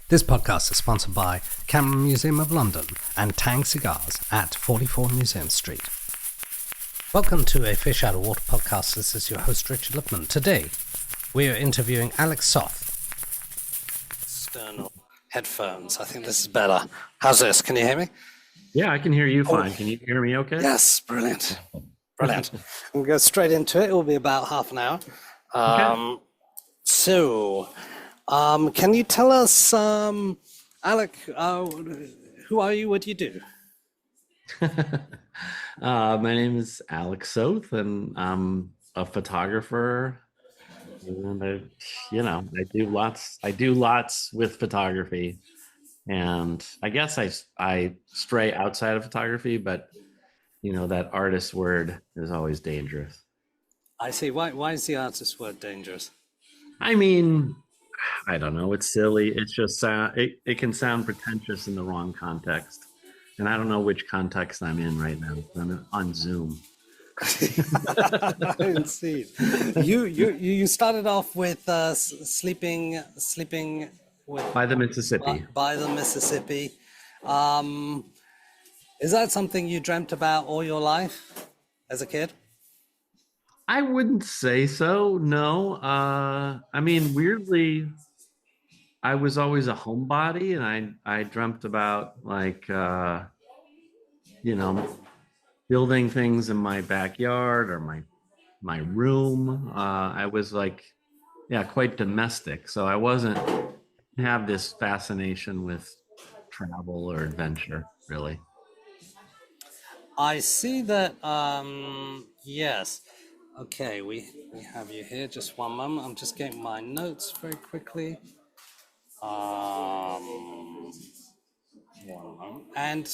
This podcast is sponsored by Camera Museum of London and Tang Cigars at 44 Museum Street. Welcome to a Fish Out of Water podcast. This is your host, Richard Lipman. Today, we are interviewing Alec Soth. External headphones. I think this is better. How's this? Can you hear me? Yeah, I can hear you fine. Can you hear me okay? Yes, brilliant. Brilliant. We'll go straight into it. It will be about half an hour. Okay. Can you tell us, Alec, who are you? What do you do? My name is Alec Soth, and I'm a photographer. And I do lots with photography, and I guess I stray outside of photography, but that artist word is always dangerous. I see. Why is the artist word dangerous? I mean, I don't know. It's silly. It's just it can sound pretentious in the wrong context, and I don't know which context I'm in right now. I'm on Zoom. I see. You started off with sleeping with By the Mississippi. By the Mississippi. Is that something you dreamt about all your life as a kid? I wouldn't say so. No. I mean, weirdly, I was always a homebody, and I dreamt about building things in my backyard or my room. I was quite domestic, so I wasn't have this fascination with travel or adventure, really. I see that. Yes. Okay, we have you here. Just one moment. I'm just getting my notes very quickly. One moment. And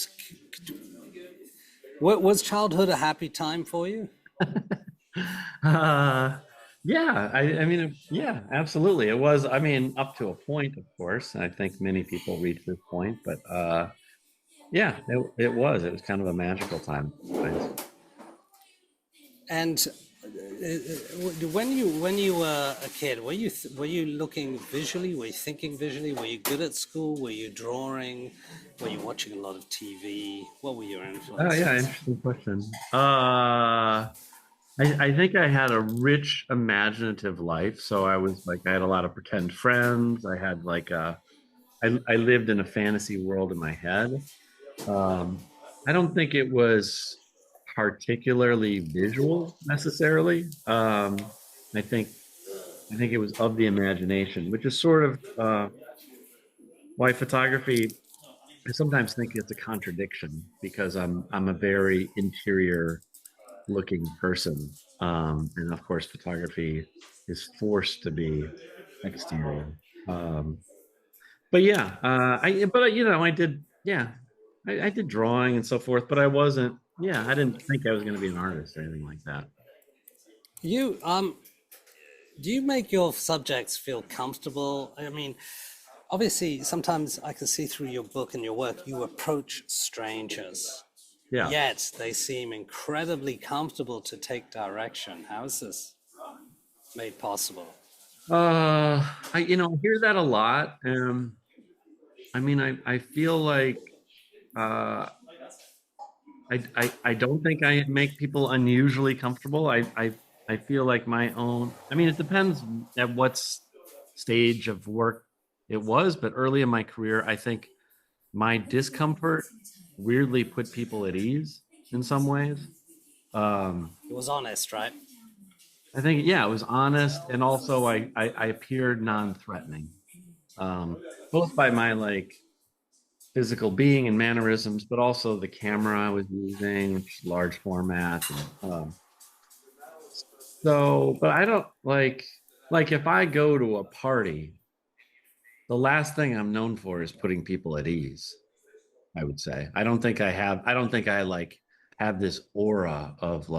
was childhood a happy time for you? Yeah, I mean, yeah, absolutely. It was, I mean, up to a point, of course. I think many people reach this point, but yeah, it was kind of a magical time. And when you were a kid, were you looking visually? Were you thinking visually? Were you good at school? Were you drawing? Were you watching a lot of TV? What were your influences? Oh yeah, interesting question. I think I had a rich imaginative life. So I had a lot of pretend friends. I had I lived in a fantasy world in my head. I don't think it was particularly visual necessarily. I think it was of the imagination, which is sort of why photography. I sometimes think it's a contradiction because I'm a very interior looking person, and of course photography is forced to be exterior. But yeah, I did, yeah, I did drawing and so forth, but I wasn't. Yeah, I didn't think I was going to be an artist or anything like that. You do you make your subjects feel comfortable? I mean, obviously, sometimes I can see through your book and your work, you approach strangers. Yeah. Yet they seem incredibly comfortable to take direction. How is this made possible? I hear that a lot. I mean, I feel like I don't think I make people unusually comfortable. I feel like my own. I mean, it depends at what stage of work it was, but early in my career, I think my discomfort weirdly put people at ease in some ways. It was honest, right? I think, yeah, it was honest, and also I appeared non-threatening, both by my physical being and mannerisms, but also the camera I was using, which is large format. And, but I don't like if I go to a party, the last thing I'm known for is putting people at ease. I would say I don't think I have this aura of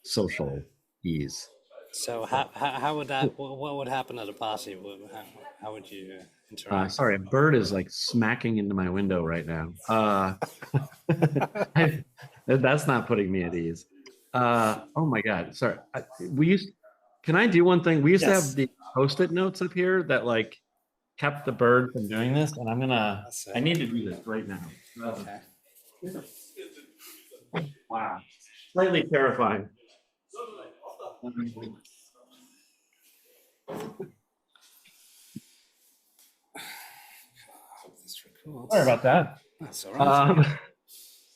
social ease. So how would that? What would happen at a party? How would you interact? Sorry, a bird is smacking into my window right now. That's not putting me at ease. Oh my God, sorry. Can I do one thing? We used to have the Post-it notes up here that kept the bird from doing this, and That's I it. need to do this right now. Okay. Wow. Slightly terrifying. This records. Sorry about that. That's all right.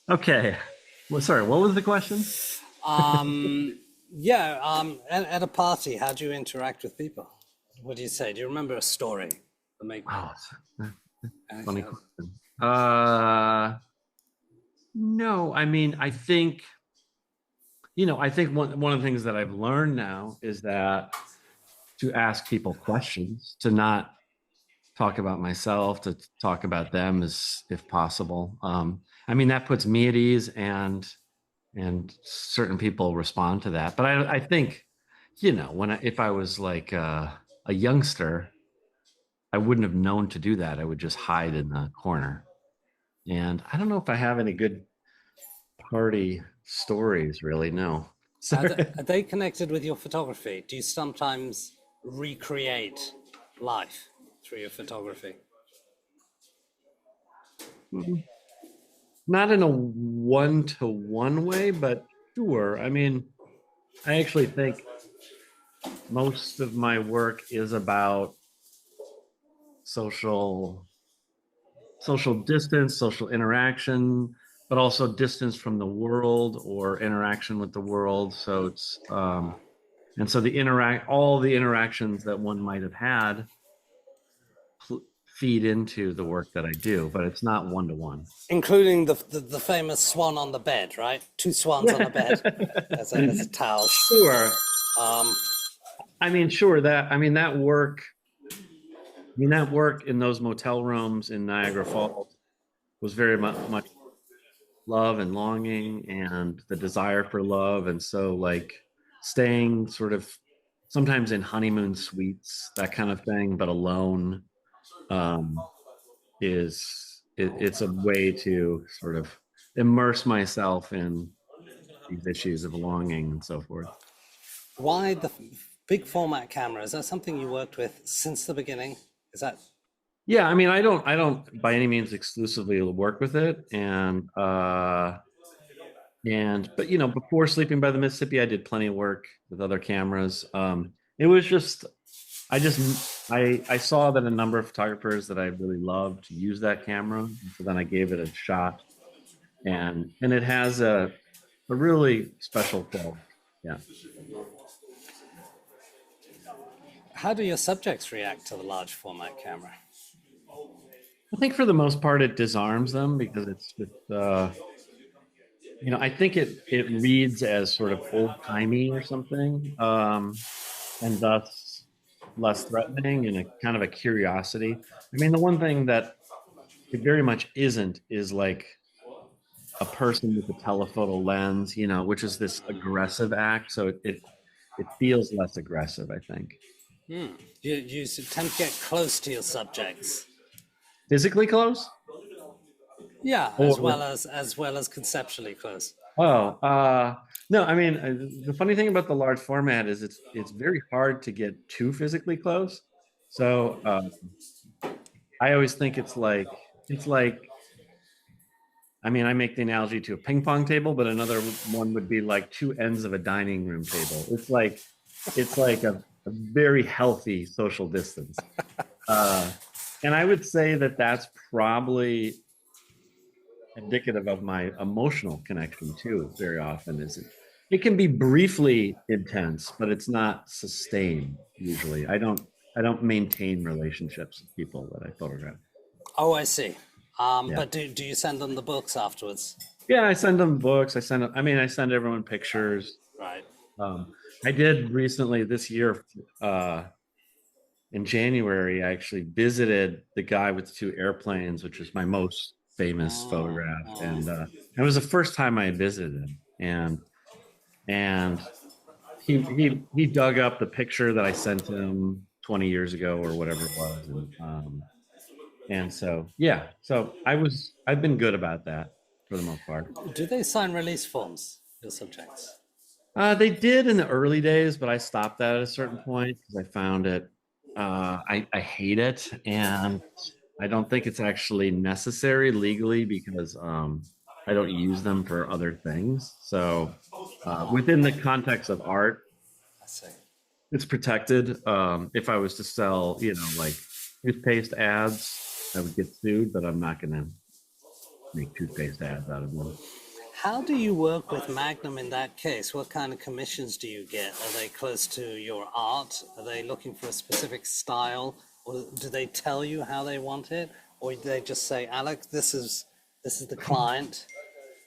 Okay. Well, sorry, what was the question? Yeah. At a party, how do you interact with people? What do you say? Do you remember a story that make? Oh, funny Okay. question. No, I mean, I think, I think one of the things that I've learned now is that to ask people questions, to not talk about myself, to talk about them as if possible. I mean, that puts me at ease, and certain people respond to that. But I think, if I was like a youngster, I wouldn't have known to do that. I would just hide in the corner. And I don't know if I have any good party stories, really. No. Sorry. Are they connected with your photography? Do you sometimes recreate life through your photography? Not in a one-to-one way, but sure. I mean, I actually think most of my work is about social distance, social interaction, but also distance from the world or interaction with the world. So it's and so all the interactions that one might have had feed into the work that I do, but it's not one to one. Including the famous swan on the bed, right? Two swans on a bed as a towel. Sure. I mean, sure. That work in those motel rooms in Niagara Falls was very much love and longing and the desire for love. And so, like, staying sort of sometimes in honeymoon suites, that kind of thing, but alone, it's a way to sort of immerse myself in these issues of longing and so forth. Why the big format camera? Is that something you worked with since the beginning? Is that? Yeah, I mean, I don't by any means exclusively work with it, but before Sleeping by the Mississippi, I did plenty of work with other cameras. It was just I saw that a number of photographers that I really loved use that camera, so then I gave it a shot, and it has a really special quality. Yeah. How do your subjects react to the large format camera? I think for the most part it disarms them because it's just I think it reads as sort of old timey or something, and thus less threatening and a kind of a curiosity. I mean, the one thing that it very much isn't is like a person with a telephoto lens, which is this aggressive act. So it feels less aggressive, I think. You tend to get close to your subjects. Physically close? Yeah, Or, as well as conceptually close. oh, no, I mean, the funny thing about the large format is it's very hard to get too physically close. So I always think it's like I mean, I make the analogy to a ping pong table, but another one would be like two ends of a dining room table. It's like a very healthy social distance. And I would say that that's probably indicative of my emotional connection too. Very often it can be briefly intense, but it's not sustained. Usually, I don't maintain relationships with people that I photograph. Oh, I see. Yeah. But do you send them the books afterwards? Yeah, I send them books. I send everyone pictures. Right. I did recently this year, in January, I actually visited the guy with the two airplanes, which is my most famous photograph. And it was the first time I had visited him. And he dug up the picture that I sent him 20 years ago or whatever it was. And so, yeah, so I've been good about that for the most part. Do they sign release forms, your subjects? They did in the early days, but I stopped that at a certain point because I found it I hate it, and I don't think it's actually necessary legally because I don't use them for other things. So within the context of art, I see. it's protected. If I was to sell, like toothpaste ads, I would get sued, but I'm not going to make toothpaste ads out of them. How do you work with Magnum in that case? What kind of commissions do you get? Are they close to your art? Are they looking for a specific style? Or do they tell you how they want it? Or do they just say, Alec, this is the client?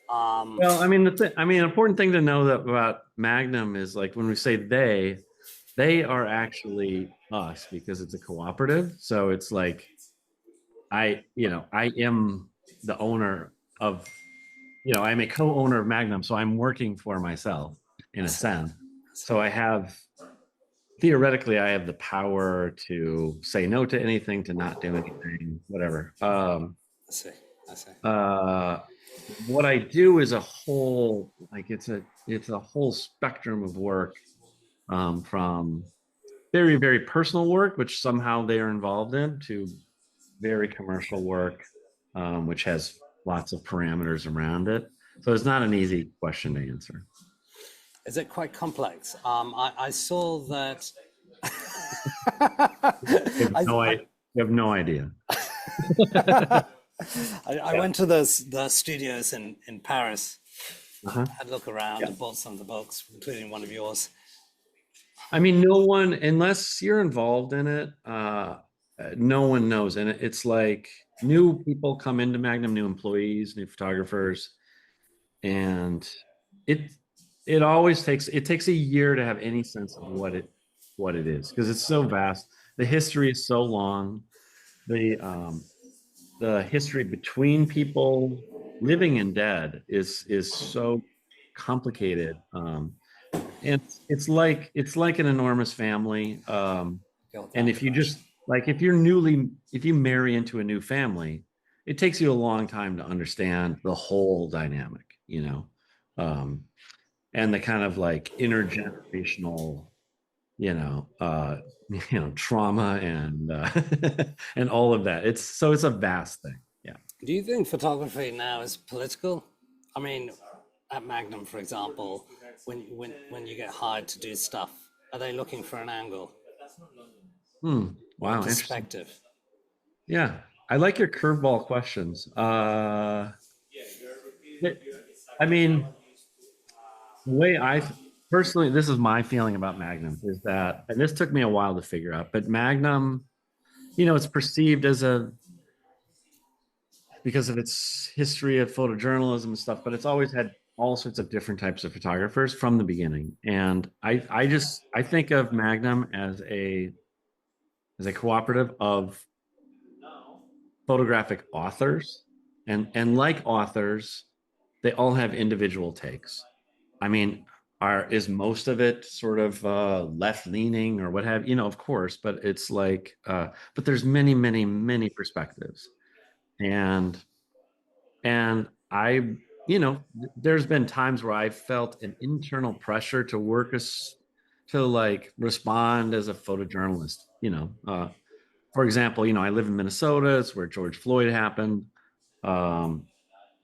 Well, I mean, an important thing to know that about Magnum is like when we say they are actually us because it's a cooperative. So it's like I am the owner of, I'm a co-owner of Magnum, so I'm working for myself in I a see. I sense. see. So theoretically, I have the power to say no to anything, to not do anything, whatever. I see. I see. Uh, what I do is a whole, like it's a whole spectrum of work, from very, very personal work, which somehow they are involved in, to very commercial work, which has lots of parameters around it. So it's not an easy question to answer. Is it quite complex? I saw that. You have I, no, I, you have no idea. I Yeah. went to the studios in Paris, Uh-huh. had a look around, Yeah. and bought some of the books, including one of yours. I mean, no one, unless you're involved in it, no one knows. And it's like new people come into Magnum, new employees, new photographers, and it it takes a year to have any sense of what it is because it's so vast. The history is so long. The history between people living and dead is so complicated. And it's like an enormous family. Got And that if you impression. just like if you marry into a new family, it takes you a long time to understand the whole dynamic, um, and the kind of like intergenerational, you know, uh, trauma and and all of that. It's a vast thing. Yeah. Do you think photography now is political? I mean, at Magnum, for example, when you get hired to do stuff, are they looking for an angle Hmm. or a Wow. Interesting. perspective? Yeah. I like your curveball questions. I mean, the way personally, this is my feeling about Magnum is that, and this took me a while to figure out, but Magnum, it's perceived as because of its history of photojournalism and stuff, but it's always had all sorts of different types of photographers from the beginning. And I think of Magnum as a cooperative of photographic authors, and like authors, they all have individual takes. I mean, is most of it sort of left leaning or what have of course, but it's like but there's many, many, many perspectives. And and there's been times where I felt an internal pressure to to like respond as a photojournalist. For example, I live in Minnesota. It's where George Floyd happened. um,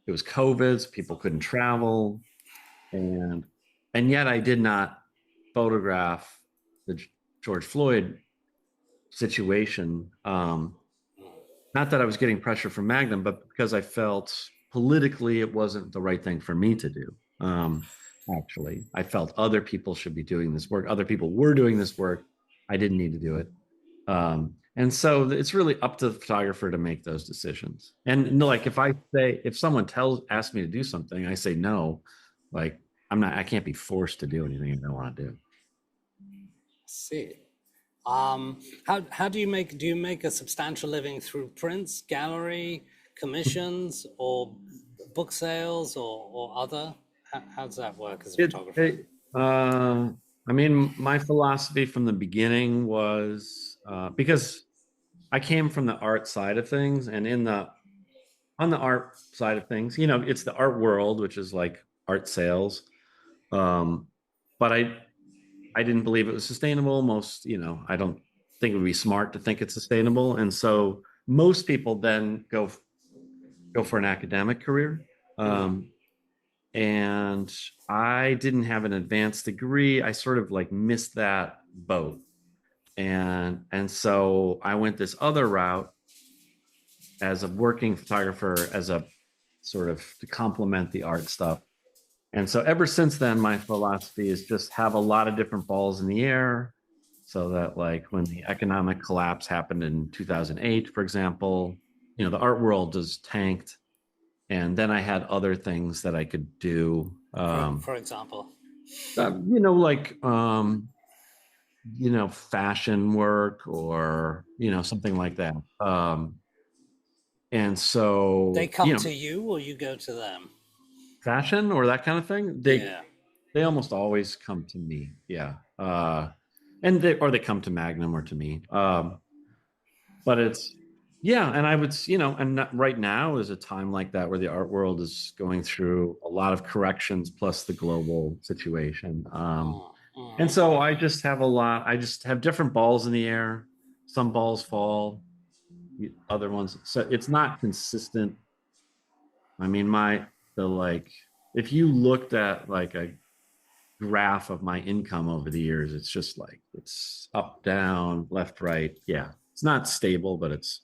it was COVID, so people couldn't travel, and yet I did not photograph the George Floyd situation. Not that I was getting pressure from Magnum, but because I felt politically it wasn't the right thing for me to do. Actually, I felt other people should be doing this work. Other people were doing this work. I didn't need to do it. And so it's really up to the photographer to make those decisions. And no, like if someone asks me to do something, I say no. Like I can't be forced to do anything I don't want to do. See. How do you make a substantial living through prints, gallery, commissions, or book sales, or other? How does that work as a It, photographer? it I mean, my philosophy from the beginning was because I came from the art side of things, and on the art side of things, it's the art world, which is like art sales. Um, but I didn't believe it was sustainable. I don't. think it would be smart to think it's sustainable. And so most people then go for an academic career. And I didn't have an advanced degree. I sort of like missed that boat. And so I went this other route as a working photographer, as a sort of to complement the art stuff. And so ever since then, my philosophy is just have a lot of different balls in the air, so that like when the economic collapse happened in 2008, for example, the art world just tanked. And then I had other things that I could do. For example, Like, fashion work or, something like that. And so, they come to you or you go to them? Fashion or that kind of thing. They almost always come to me. Yeah. And they come to Magnum or to me. But it's, yeah. And I would, and right now is a time like that where the art world is going through a lot of corrections plus the global situation. And so I just have different balls in the air. Some balls fall, other ones. So it's not consistent. I mean, if you looked at like a graph of my income over the years, it's just like it's up, down, left, right. Yeah. It's not stable, but it's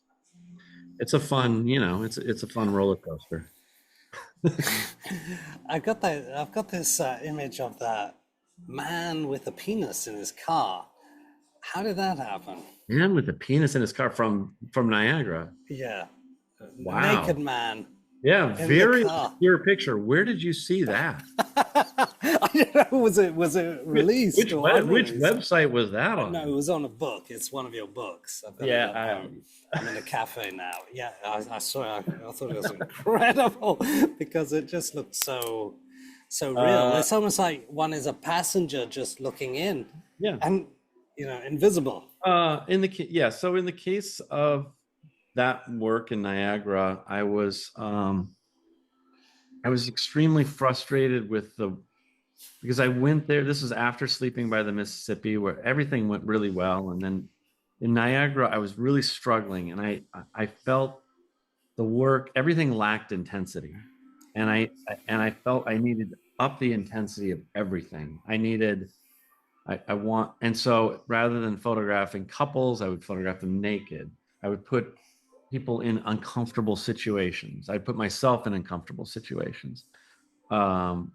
a fun, it's a fun roller coaster. I've got this image of that man with a penis in his car. How did that happen? Man with a penis in his car from Niagara. Yeah. Wow. Naked man. Yeah, very obscure picture. Where did you see that? I don't know. Was it released? Which website was that on? No, it was on a book. It's one of your books. I'm in a cafe now. Yeah, I saw it. I thought it was incredible because it just looked so real. It's almost like one is a passenger just looking in. Yeah, and invisible. So in the case of that work in Niagara, I was extremely frustrated because I went there. This was after Sleeping by the Mississippi, where everything went really well, and then in Niagara, I was really struggling, and I felt the work, everything lacked intensity, and I felt I needed to up the intensity of everything. And so rather than photographing couples, I would photograph them naked. I would put people in uncomfortable situations. I'd put myself in uncomfortable situations. And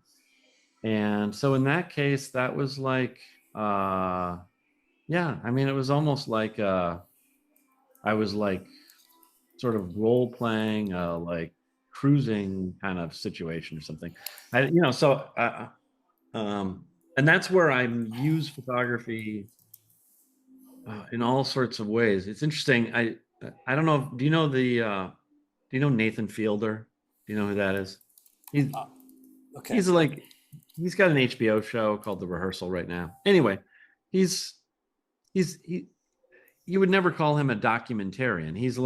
so in that case, that was like, it was almost like I was like sort of role playing, like cruising kind of situation or something. And that's where I use photography in all sorts of ways. It's interesting. I don't know. Do you know Nathan Fielder? Do you know who that is? Okay. He's got an HBO show called The Rehearsal right now. Anyway, you would never call him a documentarian. He's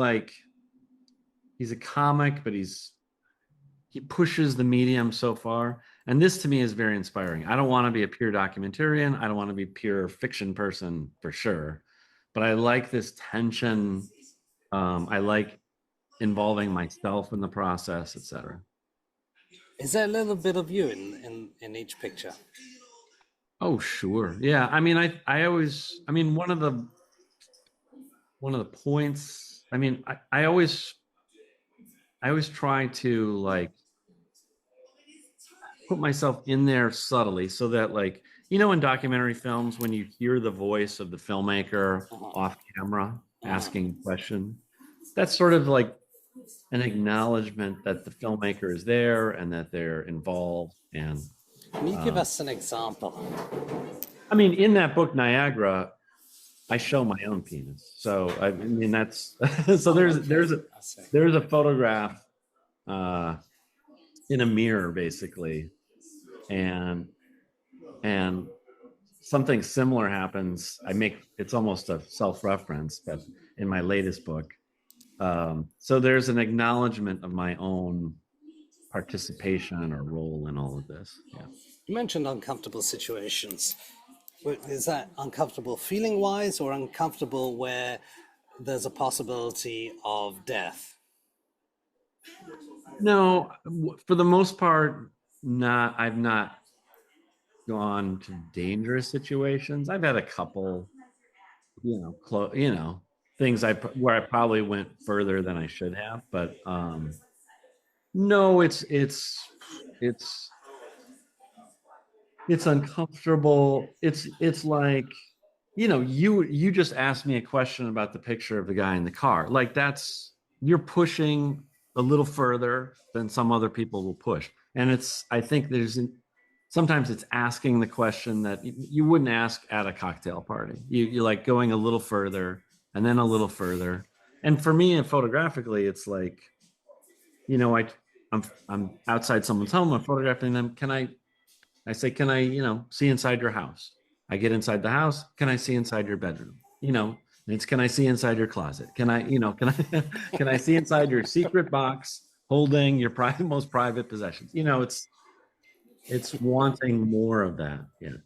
a comic, but he pushes the medium so far. And this to me is very inspiring. I don't want to be a pure documentarian. I don't want to be a pure fiction person for sure. But I like this tension. I like involving myself in the process, etc. Is there a little bit of you in each picture? Oh, sure. Yeah. I mean, one of the points, I always try to like put myself in there subtly so that like, in documentary films, when you hear the voice of the filmmaker off camera asking a question, that's sort of like an acknowledgement that the filmmaker is there and that they're involved. And can you give us an example? In that book, Niagara, I show my own penis. So that's so there's a photograph in a mirror basically, and something similar happens. It's almost a self-reference, but in my latest book. So there's an acknowledgement of my own participation or role in all of this. Yeah. You mentioned uncomfortable situations. Is that uncomfortable feeling wise or uncomfortable where there's a possibility of death? No, for the most part, not. I've not gone to dangerous situations. I've had a couple, things where I probably went further than I should have, but no, it's it's uncomfortable. It's like, you just asked me a question about the picture of the guy in the car. Like you're pushing a little further than some other people will push. And I think sometimes it's asking the question that you wouldn't ask at a cocktail party. You're like going a little further and then a little further. And for me, and photographically, it's like, I'm outside someone's home, I'm photographing them. I say, can I, see inside your house? I get inside the house. Can I see inside your bedroom? Can I see inside your closet? Can I, can I see inside your secret box holding your most private possessions? It's wanting more of that. Yeah.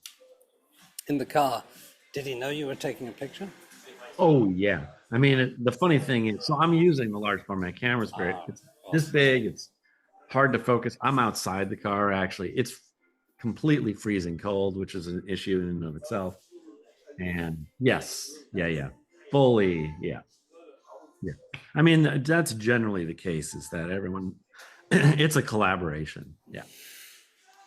In the car, did he know you were taking a picture? Oh yeah. I mean, the funny thing is, so I'm using the large format camera. It's this Awesome. big. It's hard to focus. I'm outside the car. Actually, it's completely freezing cold, which is an issue in and of itself. And yes, yeah, yeah, fully, yeah, yeah. I mean, that's generally the case. Is that everyone? It's a collaboration. Yeah.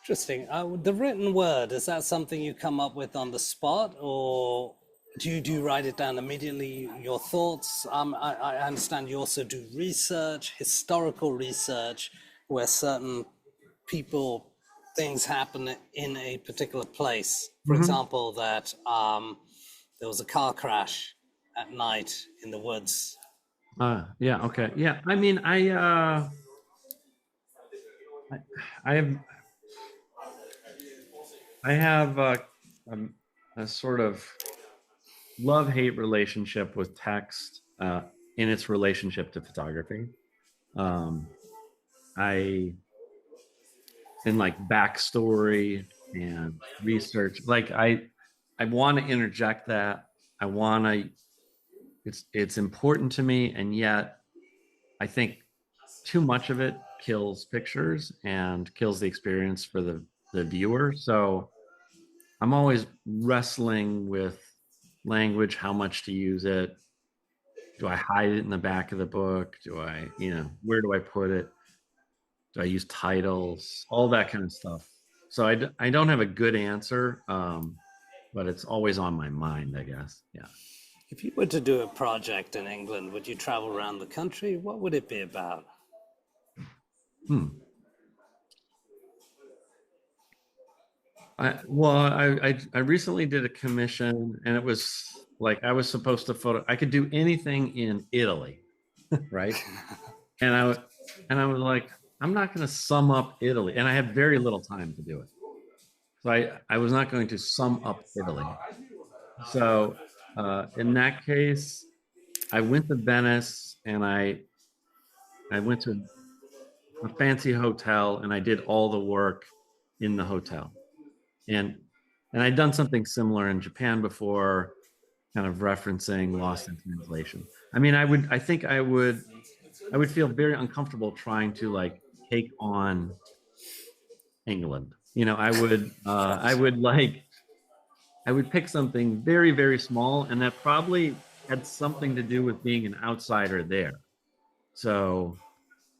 Interesting. The written word, is that something you come up with on the spot, or do you write it down immediately, your thoughts? I understand you also do research, historical research, where certain people, things happen in a particular place. For Hmm. example, that there was a car crash at night in the woods. Yeah. Okay. Yeah. I mean, I, I have, I have um, a sort of love-hate relationship with text in its relationship to photography. Um, I in like backstory and research. Like I want to interject that. I want to. It's important to me, and yet I think too much of it kills pictures and kills the experience for the viewer. So I'm always wrestling with language, how much to use it. Do I hide it in the back of the book? Where do I put it? Do I use titles? All that kind of stuff. So I don't have a good answer, but it's always on my mind, I guess. Yeah. If you were to do a project in England, would you travel around the country? What would it be about? Hmm. I recently did a commission, and it was like I was supposed to photo. I could do anything in Italy, right? And I was like, I'm not going to sum up Italy, and I had very little time to do it. So I was not going to sum up Italy. So in that case, I went to Venice, and I went to a fancy hotel, and I did all the work in the hotel. And I'd done something similar in Japan before, kind of referencing Lost in Translation. I mean, I think I would feel very uncomfortable trying to like take on England. I would pick something very, very small, and that probably had something to do with being an outsider there. So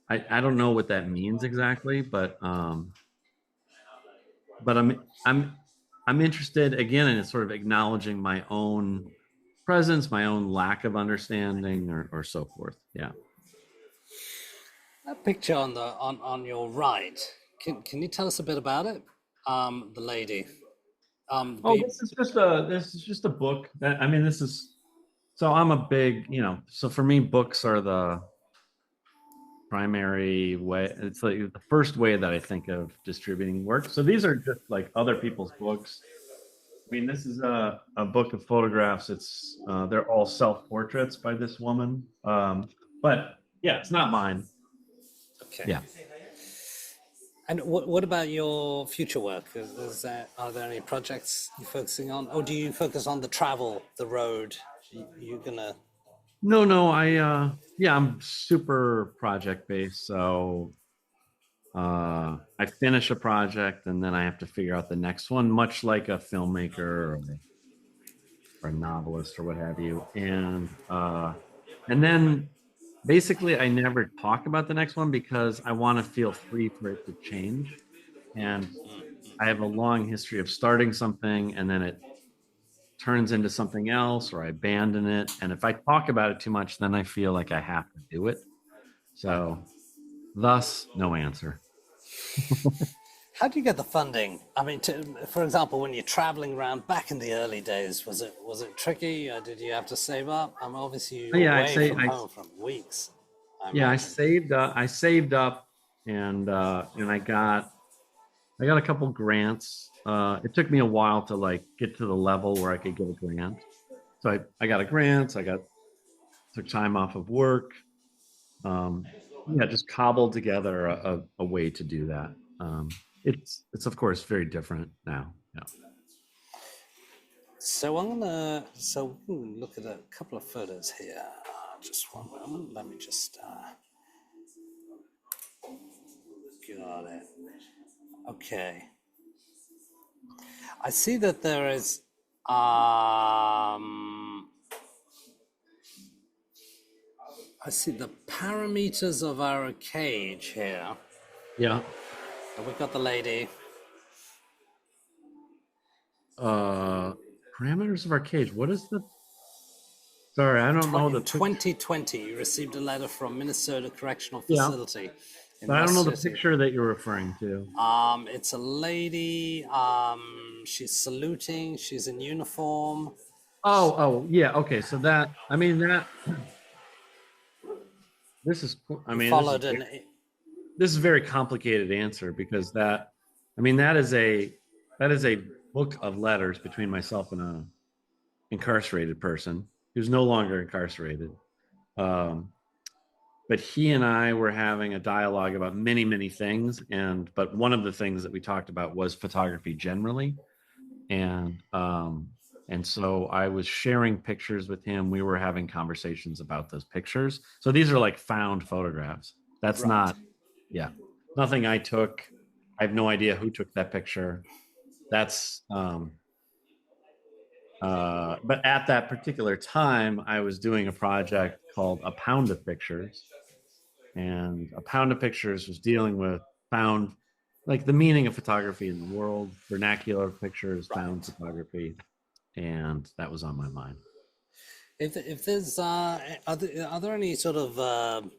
I don't know what that means exactly, but I'm interested again in sort of acknowledging my own presence, my own lack of understanding, or so forth. Yeah. That picture on on your right, can you tell us a bit about it? The lady. Oh, this is just a book. I mean, this is so I'm a big, so for me, books are the primary way. It's like the first way that I think of distributing work. So these are just like other people's books. I mean, this is a book of photographs. They're all self portraits by this woman. But yeah, it's not mine. Okay. Yeah. And what about your future work? Are there any projects you're focusing on, or do you focus on the travel, the road? You're gonna. No, yeah, I'm super project based. So I finish a project and then I have to figure out the next one, much like a filmmaker or a novelist or what have you. And then basically I never talk about the next one because I want to feel free for it to change. And I have a long history of starting something and then it turns into something else or I abandon it. And if I talk about it too much, then I feel like I have to do it. So, thus, no answer. How do you get the funding? I mean, for example, when you're traveling around back in the early days, was it tricky? Did you have to save up? I'm obviously you were Yeah, away from home from weeks, I I imagine. saved up. I saved up, and I got a couple grants. It took me a while to like get to the level where I could get a grant. So I got a grant. I got took time off of work. Um, yeah, just cobbled together a way to do that. It's of course very different now. Yeah. So we can look at a couple of photos here. Just one moment. Let me just. Got it. Okay. I see that there is. I see the parameters of our cage here. Yeah. And we've got the lady. Uh, Parameters of our cage. What is the? Sorry, I don't know the In picture. 2020, you received a letter from Minnesota Correctional Yeah, Facility in but I don't know West the City. picture that you're referring to. It's a lady. She's saluting. She's in uniform. Yeah. Okay, so that I mean that this is I You mean followed an. this is a very complicated answer because that I mean that is a book of letters between myself and a incarcerated person who's no longer incarcerated. Um, but he and I were having a dialogue about many things, but one of the things that we talked about was photography generally, and um, and so I was sharing pictures with him. We were having conversations about those pictures. So these are like found photographs. That's Right. not, yeah, nothing I took. I have no idea who took that picture. That's but at that particular time, I was doing a project called A Pound of Pictures, and A Pound of Pictures was dealing with found, like the meaning of photography in the world, vernacular pictures, found Right. photography, and that was on my mind. If there's are there any sort of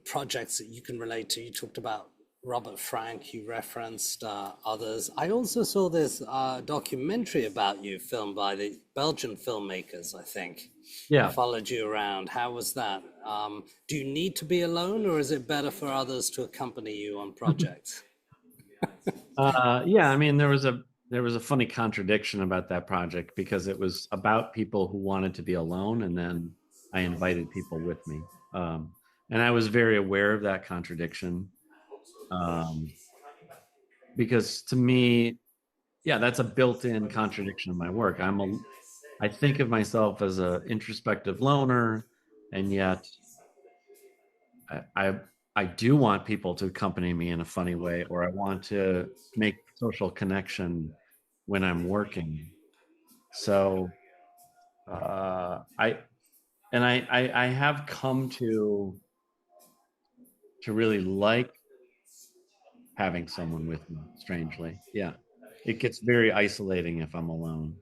projects that you can relate to? You talked about Robert Frank. You referenced others. I also saw this documentary about you, filmed by the Belgian filmmakers. I think Yeah, followed you around. How was that? Do you need to be alone, or is it better for others to accompany you on projects? yeah. I mean, there was a funny contradiction about that project because it was about people who wanted to be alone, and then I invited people with me, and I was very aware of that contradiction, um, because to me, yeah, that's a built-in contradiction of my work. I think of myself as a introspective loner, and yet I, I I do want people to accompany me in a funny way, or I want to make social connection when I'm working. So I have come to really like having someone with me. Strangely, yeah, it gets very isolating if I'm alone.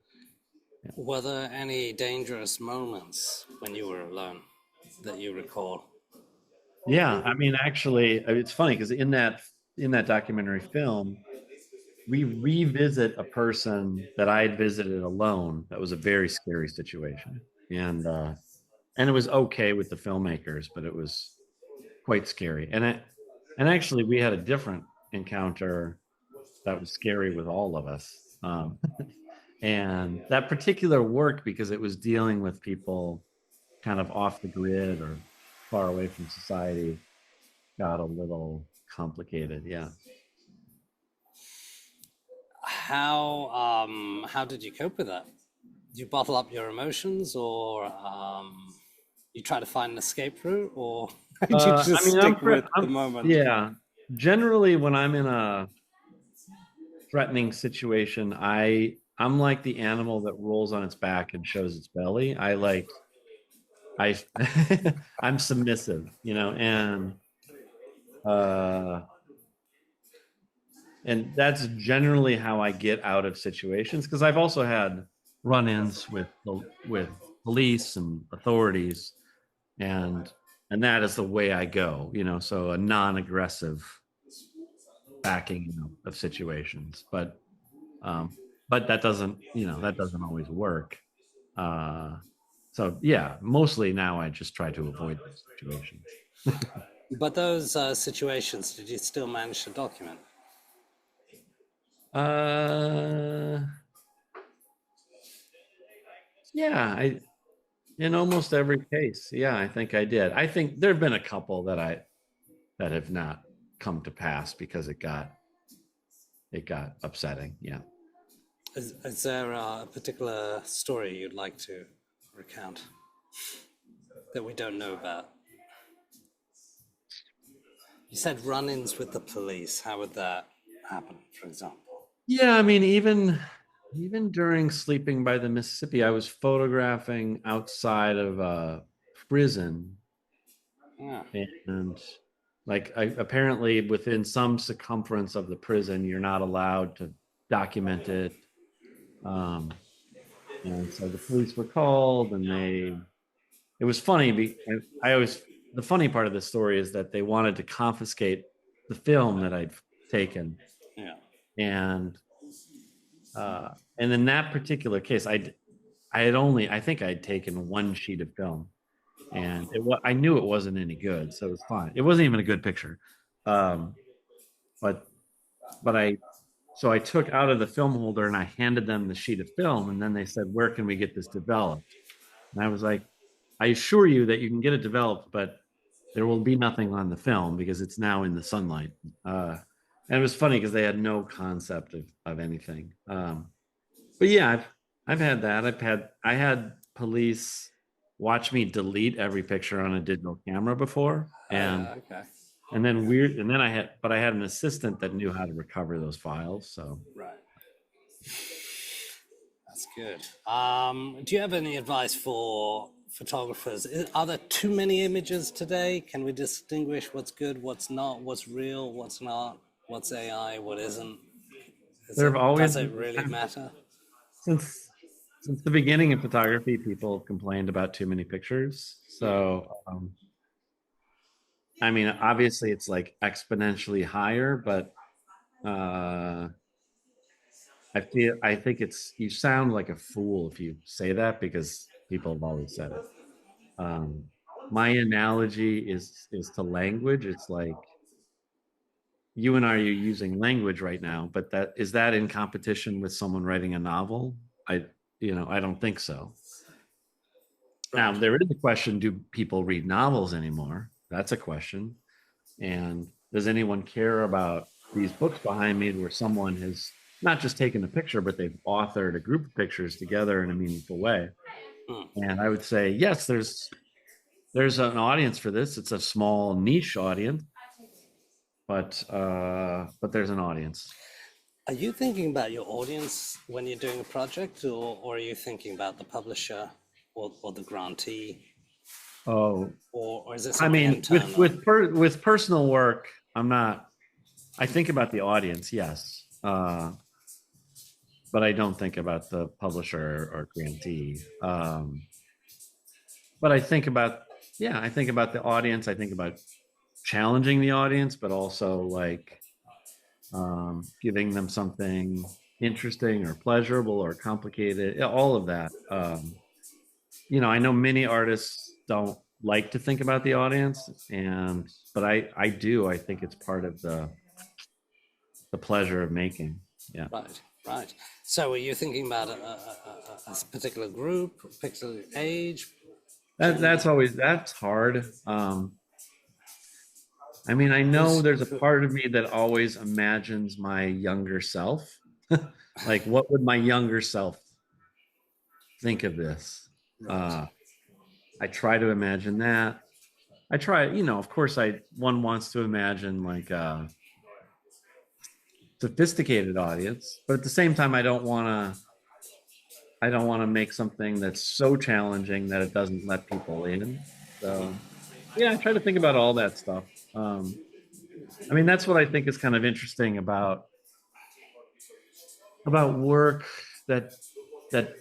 Yeah. Were there any dangerous moments when you were alone that you recall? Yeah, I mean, actually, it's funny because in that documentary film, we revisit a person that I had visited alone. That was a very scary situation, and it was okay with the filmmakers, but it was quite scary. And actually, we had a different encounter that was scary with all of us. And that particular work, because it was dealing with people kind of off the grid or far away from society, got a little. complicated. Yeah. How did you cope with that? Do you bottle up your emotions, or you try to find an escape route, or do you I just mean, stick with the moment? yeah. Generally, when I'm in a threatening situation, I'm like the animal that rolls on its back and shows its belly. I I'm submissive, uh and that's generally how I get out of situations, because I've also had run-ins with police and authorities, and that is the way I go, so a non-aggressive backing of situations. But that doesn't always work. So yeah, mostly now I just try to avoid those situations. But those situations, did you still manage to document? uh yeah, I in almost every case, yeah, I think I did. I think there have been a couple that have not come to pass because it got upsetting. Yeah. Is there a particular story you'd like to recount that we don't know about? You said run-ins with the police. How would that happen, for example? Yeah, I mean, even during sleeping by the Mississippi, I was photographing outside of a prison, Yeah. and like apparently within some circumference of the prison, you're not allowed to document it. Um, and so the police were called, and it was funny. The funny part of the story is that they wanted to confiscate the film that I'd taken, Yeah. and and in that particular case, I think I'd taken one sheet of film, and I knew it wasn't any good, so it was fine. It wasn't even a good picture, um, but but I took out of the film holder and I handed them the sheet of film, and then they said, "Where can we get this developed?" And I was like, "I assure you that you can get it developed, but there will be nothing on the film because it's now in the sunlight." And it was funny because they had no concept of anything. But yeah, I've had that. I had police watch me delete every picture on a digital camera before, and Okay. I had an assistant that knew how to recover those files. So Right. That's good. Do you have any advice for photographers? Are there too many images today? Can we distinguish what's good, what's not, what's real, what's not, what's AI, what isn't? there have always Does it really matter? since since the beginning of photography, people have complained about too many pictures. So I mean, obviously, it's like exponentially higher, but uh, I think you sound like a fool if you say that, because people have always said it. Um, my analogy is to language. It's like you and I are using language right now, but that in competition with someone writing a novel? I don't think so. Now, Right. there is a question: do people read novels anymore? That's a question. And does anyone care about these books behind me where someone has not just taken a picture, but they've authored a group of pictures together in a meaningful way? Hmm. And I would say, yes, there's an audience for this. It's a small niche audience, but there's an audience. Are you thinking about your audience when you're doing a project, or are you thinking about the publisher or the grantee, Oh, or is it I something mean, internal? with personal work, I'm not. I think about the audience, yes, but I don't think about the publisher or grantee. But I think about the audience. I think about challenging the audience, but also like giving them something interesting or pleasurable or complicated. All of that. I know many artists don't like to think about the audience, but I do. I think it's part of the pleasure of making. Yeah. Right, right. So are you thinking about a particular group, a particular age, That's gender? always that's hard. I mean, I know Who's there's a who, part of me that always imagines my younger self. Like, what would my younger self think of this? right? Uh, I try to imagine that. I try, of course, one wants to imagine like a sophisticated audience, but at the same time, I don't want to make something that's so challenging that it doesn't let people in. So, yeah, I try to think about all that stuff. Um, I mean, that's what I think is kind of interesting about work that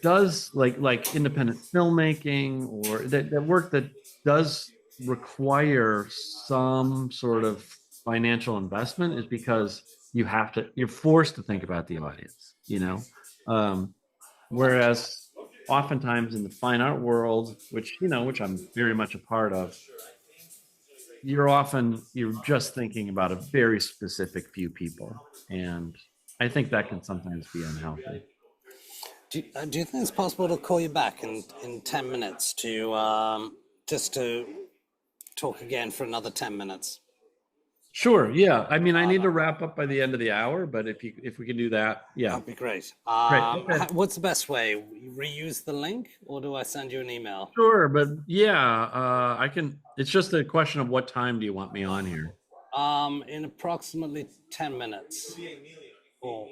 does like independent filmmaking, or that work that does require some sort of financial investment, is because you're forced to think about the audience. um, whereas oftentimes in the fine art world, which I'm very much a part of, you're just thinking about a very specific few people, and I think that can sometimes be unhealthy. Do you think it's possible to call you back in 10 minutes to just to talk again for another 10 minutes? Sure. Yeah. I mean, I need to wrap up by the end of the hour, but if we can do that, yeah. That'd be great. Great. Okay. What's the best way? Reuse the link, or do I send you an email? Sure. But yeah, I can. It's just a question of what time do you want me on here? In approximately 10 minutes. Or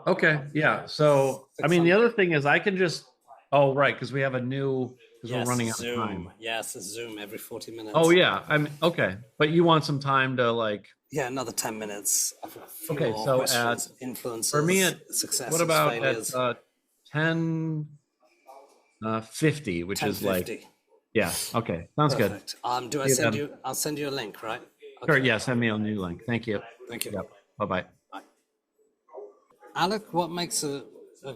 Okay. Yeah. So, I six mean, the something. other thing is I can just. Oh, right, because because we're Yes, running out of Zoom. time. Yes, a Zoom every 40 Oh, minutes. yeah. I'm okay. But you want some time to like. Yeah, another 10 minutes. I've got a few Okay. more So questions. for me Influences, what successes, about at failures. 10 50, which is like, 10:50. yeah. Okay. Sounds good. Perfect. Do I See you send then. you? I'll send you a link, right? Sure. Okay. Yeah. Send me a new link. Thank you. Thank you. Yep. Bye bye. Bye. Alec, what makes a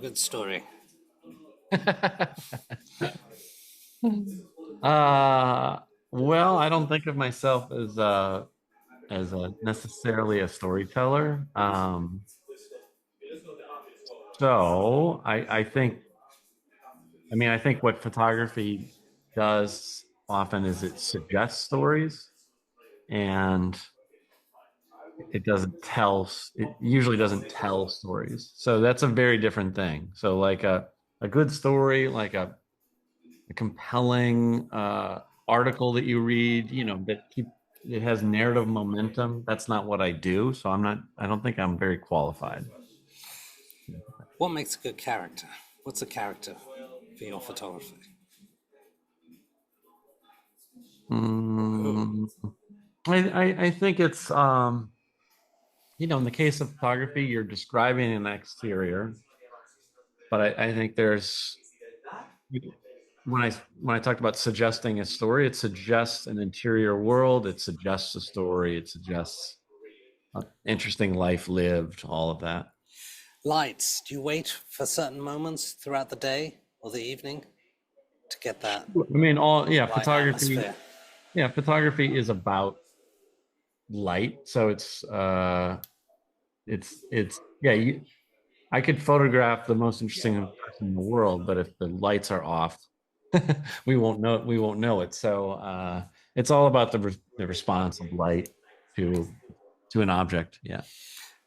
good story? uh, well, I don't think of myself as a necessarily a storyteller. So I think what photography does often is it suggests stories, and it usually doesn't tell stories. So that's a very different thing. So like a good story, like a compelling article that you read, it has narrative momentum. That's not what I do. So I don't think I'm very qualified. What makes a good character? What's a character for your photography? Who? Mm, I think it's, in the case of photography, you're describing an exterior, but I think when I talked about suggesting a story, it suggests an interior world, it suggests a story, it suggests interesting life lived, all of that. Lights. Do you wait for certain moments throughout the day or the evening to get that I mean, right atmosphere? photography is about light. So yeah, I could photograph the most interesting person in the world, but if the lights are off, we won't know it. So it's all about the response of light to an object. Yeah.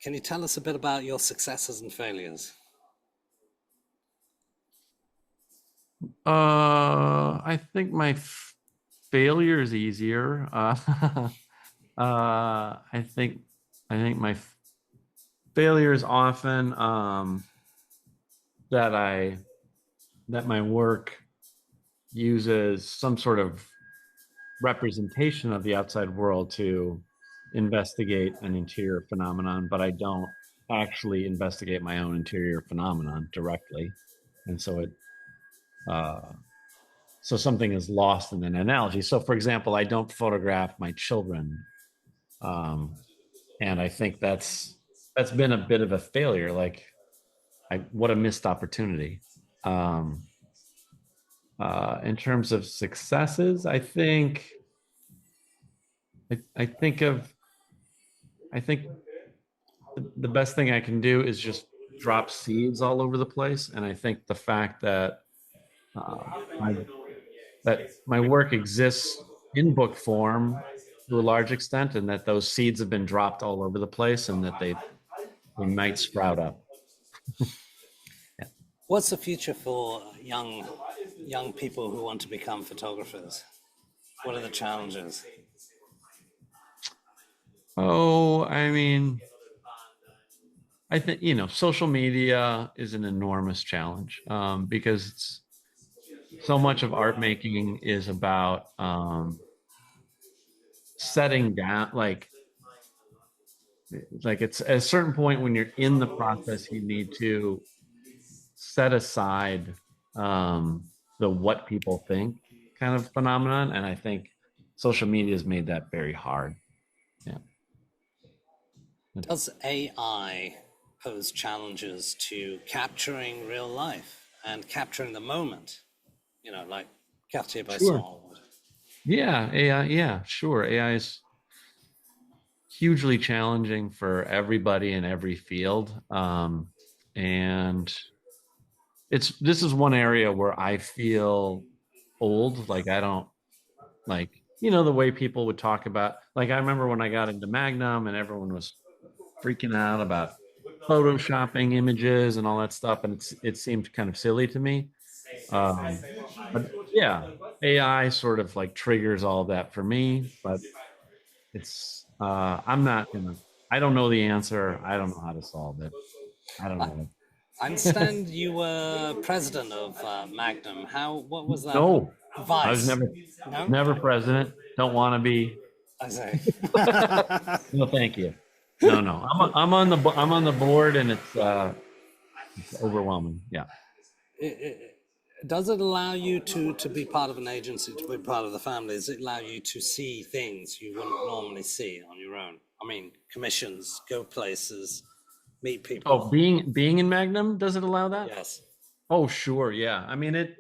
Can you tell us a bit about your successes and failures? I think my failure is easier. I think my failure is often that I that my work uses some sort of representation of the outside world to investigate an interior phenomenon, but I don't actually investigate my own interior phenomenon directly, and uh, so something is lost in an analogy. So, for example, I don't photograph my children, um, and I think that's been a bit of a failure. Like, what a missed opportunity. Um, in terms of successes, I think of I think the best thing I can do is just drop seeds all over the place, and I think the fact uh, my that my work exists in book form to a large extent, and that those seeds have been dropped all over the place, and that they might sprout up. Yeah. What's the future for young people who want to become photographers? What are the challenges? Oh, I mean, I think, social media is an enormous challenge, because so much of art making is about setting down, like it's at a certain point when you're in the process, you need to set aside the what people think kind of phenomenon. And I think social media has made that very hard. Yeah. Does AI pose challenges to capturing real life and capturing the moment? Like Cartier Sure. Bresson would. Yeah. AI. Yeah, sure. AI is hugely challenging for everybody in every field. And this is one area where I feel old. Like I don't like, the way people would talk about, like, I remember when I got into Magnum and everyone was freaking out about photoshopping images and all that stuff. And it seemed kind of silly to me. Um, but yeah, AI sort of like triggers all of that for me, but I'm not gonna, I don't know the answer. I don't know how to solve it. I don't know. I understand you were president of Magnum. What was that? No, I was Vice? No? never president. Don't want to be. I say. No, thank you. No, no. I'm on the board, and it's overwhelming. Yeah. Does it allow you to be part of an agency, to be part of the family? Does it allow you to see things you wouldn't normally see on your own? I mean, commissions, go places, meet people. Oh, being in Magnum, does it allow that? Yes. Oh, sure. Yeah. I mean, it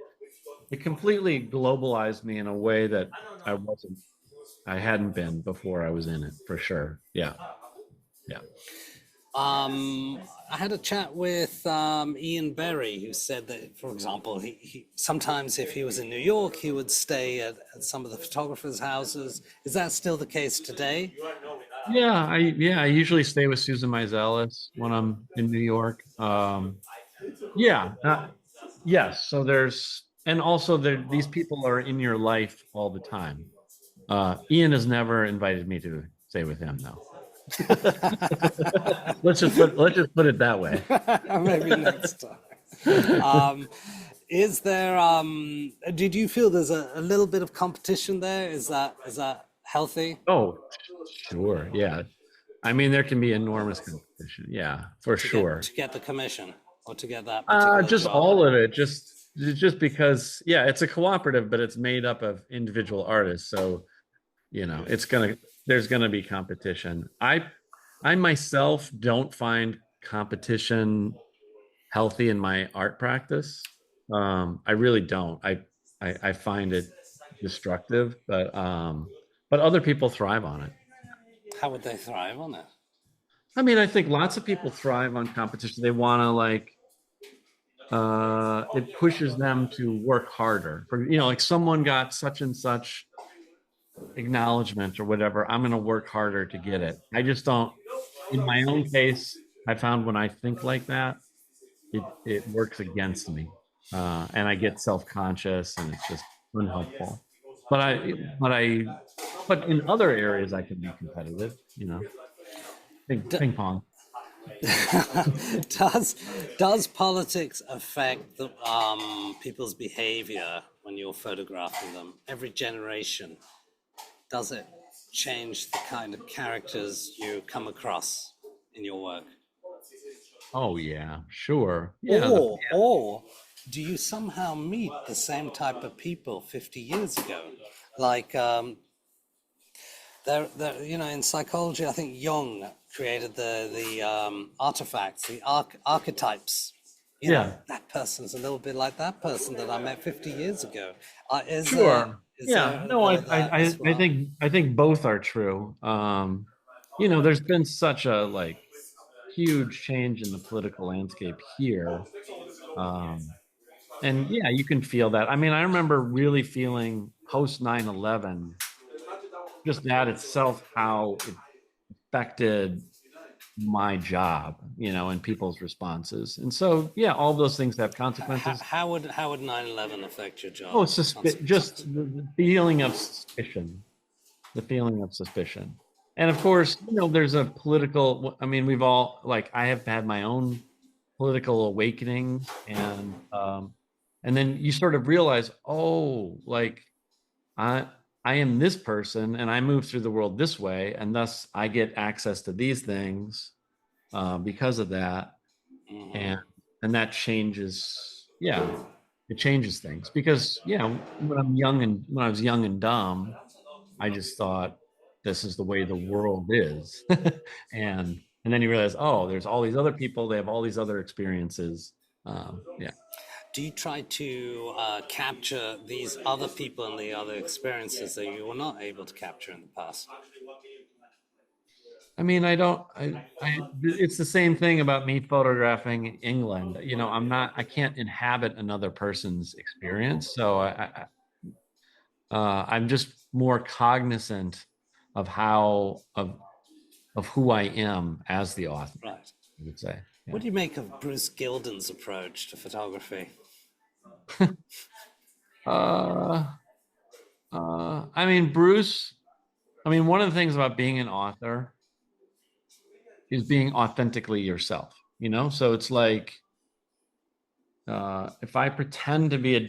completely globalized me in a way that I hadn't been before I was in it, for sure. Yeah. Yeah. I had a chat with Ian Berry, who said that, for example, he sometimes if he was in New York, he would stay at some of the photographers' houses. Is that still the case today? I usually stay with Susan Meiselas when I'm in New York. Yeah. Yes. So and also these people are in your life all the time. Ian has never invited me to stay with him, though. let's just put it that way. Maybe next time. Is there? Did you feel there's a little bit of competition there? Is that healthy? Oh, sure. Yeah. I mean, there can be enormous competition. Yeah, for sure. To get the commission or to get that particular Just job? all of it. Just because, yeah, it's a cooperative, but it's made up of individual artists. So, there's gonna be competition. I myself don't find competition healthy in my art practice. I really don't. I find it destructive, but other people thrive on it. How would they thrive on it? I mean, I think lots of people thrive on competition. They want to it pushes them to work harder. Like someone got such and such acknowledgement or whatever. I'm going to work harder to get it. I just don't. In my own case, I found when I think like that, it works against me, and I get self-conscious, and it's just unhelpful. But in other areas, I can be competitive. Ping pong. Does politics affect people's behavior when you're photographing them? Every generation, does it change the kind of characters you come across in your work? Oh yeah, sure. Yeah. Or do you somehow meet the same type of people 50 years ago? Like in psychology, I think Jung created the artifacts, the archetypes. That person's a little bit like that person that I met 50 years ago. Sure. I think both are true. There's been such a huge change in the political landscape here. And you can feel that. I mean, I remember really feeling post 9/11 just that itself, how it affected my job, and people's responses. And so, yeah, all those things have consequences. How would 9/11 affect your job? Oh, just the feeling of suspicion, the feeling of suspicion. And of course, there's a political, I mean, we've all, like, I have had my own political awakenings, and then you sort of realize, oh, like, I am this person and I move through the world this way, and thus I get access to these things because of that. And that changes, yeah, it changes things because, when I was young and dumb, I just thought this is the way the world is. And then you realize, oh, there's all these other people, they have all these other experiences. Yeah. Do you try to capture these other people and the other experiences that you were not able to capture in the past? I mean, I don't, it's the same thing about me photographing England. I can't inhabit another person's experience. So I'm just more cognizant of of who I am as the author, Right. I would say. Yeah. What do you make of Bruce Gilden's approach to photography? uh, I mean, Bruce, one of the things about being an author is being authentically yourself, So it's like, if I pretend to be a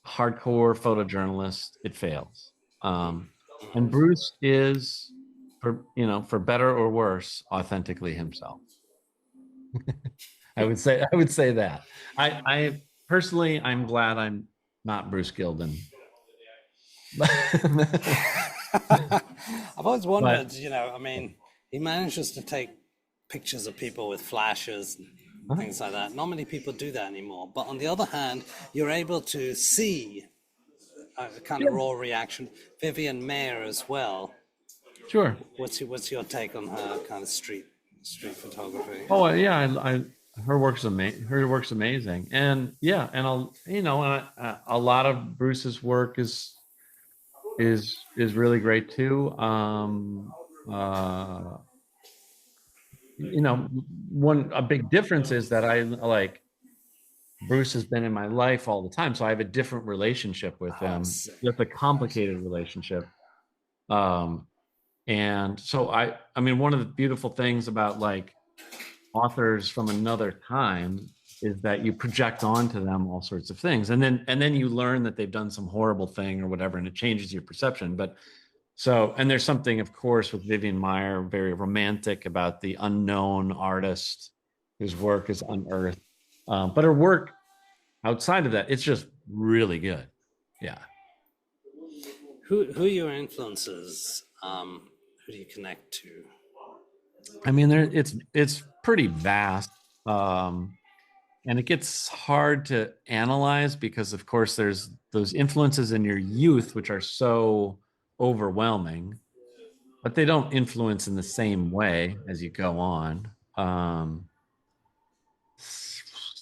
hardcore photojournalist, it fails. And Bruce is, for better or worse, authentically himself. I would say that. I personally, I'm glad I'm not Bruce Gilden. I've always wondered, he manages to take pictures of people with flashes and things like that. Not many people do that anymore. But on the other hand, you're able to see a kind of raw reaction. Vivian Mayer as well. Sure. What's your take on her kind of street photography? Oh yeah, her work's amazing. Her work's amazing, and yeah, and a lot of Bruce's work is really great too. A big difference is that I like Bruce has been in my life all the time, so I have a different relationship with him. It's a complicated relationship. And so one of the beautiful things about like authors from another time is that you project onto them all sorts of things, and then you learn that they've done some horrible thing or whatever, and it changes your perception. And there's something, of course, with Vivian Maier, very romantic about the unknown artist whose work is unearthed. But her work outside of that, it's just really good. Yeah. Who are your influences? Who do you connect to? I mean, it's pretty vast. And it gets hard to analyze because, of course, there's those influences in your youth, which are so overwhelming, but they don't influence in the same way as you go on.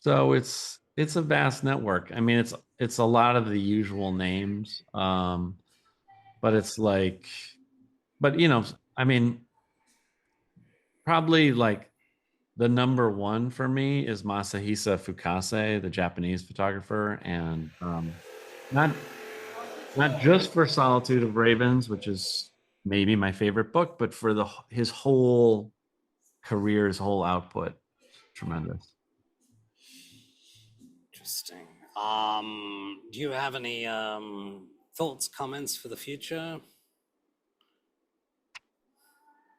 So it's a vast network. I mean, it's a lot of the usual names, but it's like, I mean, probably like the number one for me is Masahisa Fukase, the Japanese photographer, and not just for Solitude of Ravens, which is maybe my favorite book, but for his whole career, his whole output. Tremendous. Interesting. Do you have any thoughts, comments for the future?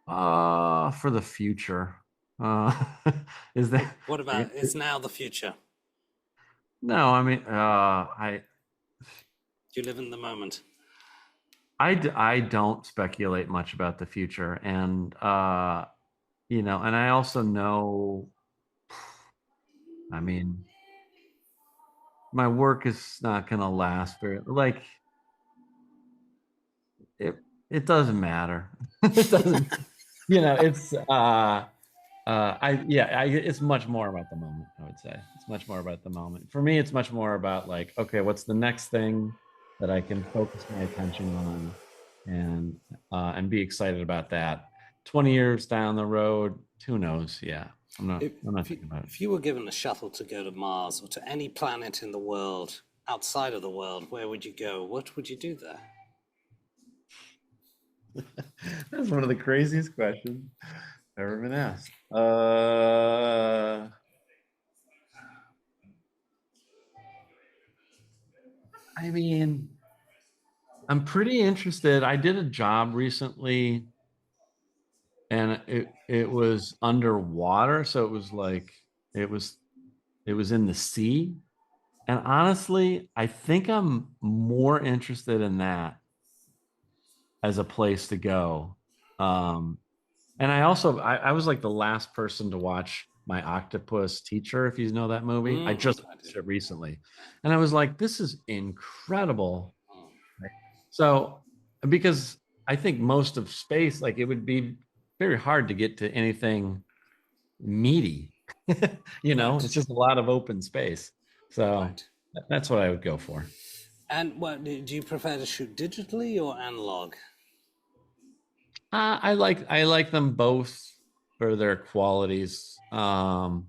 For the future. Is that what about is now the future? No, I mean, you live in the moment. I don't speculate much about the future, and and I also know, I mean, my work is not going to last very, like, it doesn't matter. It doesn't, it's it's much more about the moment, I would say. It's much more about the moment. For me, it's much more about like, okay, what's the next thing that I can focus my attention on and be excited about that. 20 years down the road, who knows? Yeah, I'm not thinking about it. If you were given a shuttle to go to Mars or to any planet in the world, outside of the world, where would you go? What would you do there? That's one of the craziest questions ever been asked. I mean, I'm pretty interested. I did a job recently, and it was underwater, so it was like it was in the sea. And honestly, I think I'm more interested in that as a place to go. And I was like the last person to watch My Octopus Teacher, if you know that movie. I just watched it recently. And I was like, this is incredible. So, because I think most of space, like it would be very hard to get to anything meaty. It's just a lot of open space. So that's what I would go for. And what do you prefer to shoot digitally or analog? I like them both for their qualities. The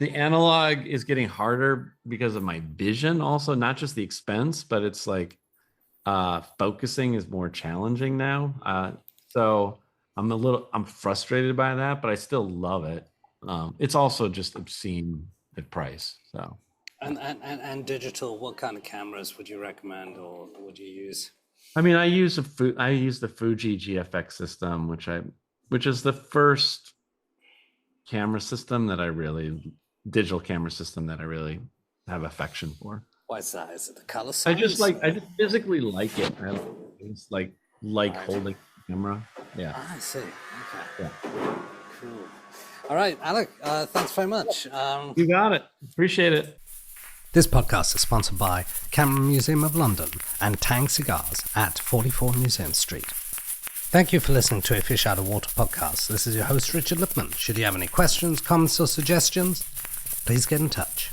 analog is getting harder because of my vision, also not just the expense, but it's like focusing is more challenging now. So I'm frustrated by that, but I still love it. It's also just obscene the price. So and digital, what kind of cameras would you recommend or would you use? I mean, I use the Fuji GFX system, which is the first digital camera system that I really have affection for. Why is that? Is it the color size? I just physically like it. I just like holding the camera. Yeah. I see. Okay. Yeah. Cool. All right, Alec, thanks very much. You got it. Appreciate it. This podcast is sponsored by Camera Museum of London and Tang Cigars at 44 Museum Street. Thank you for listening to a Fish Out of Water podcast. This is your host, Richard Lipman. Should you have any questions, comments, or suggestions, please get in touch.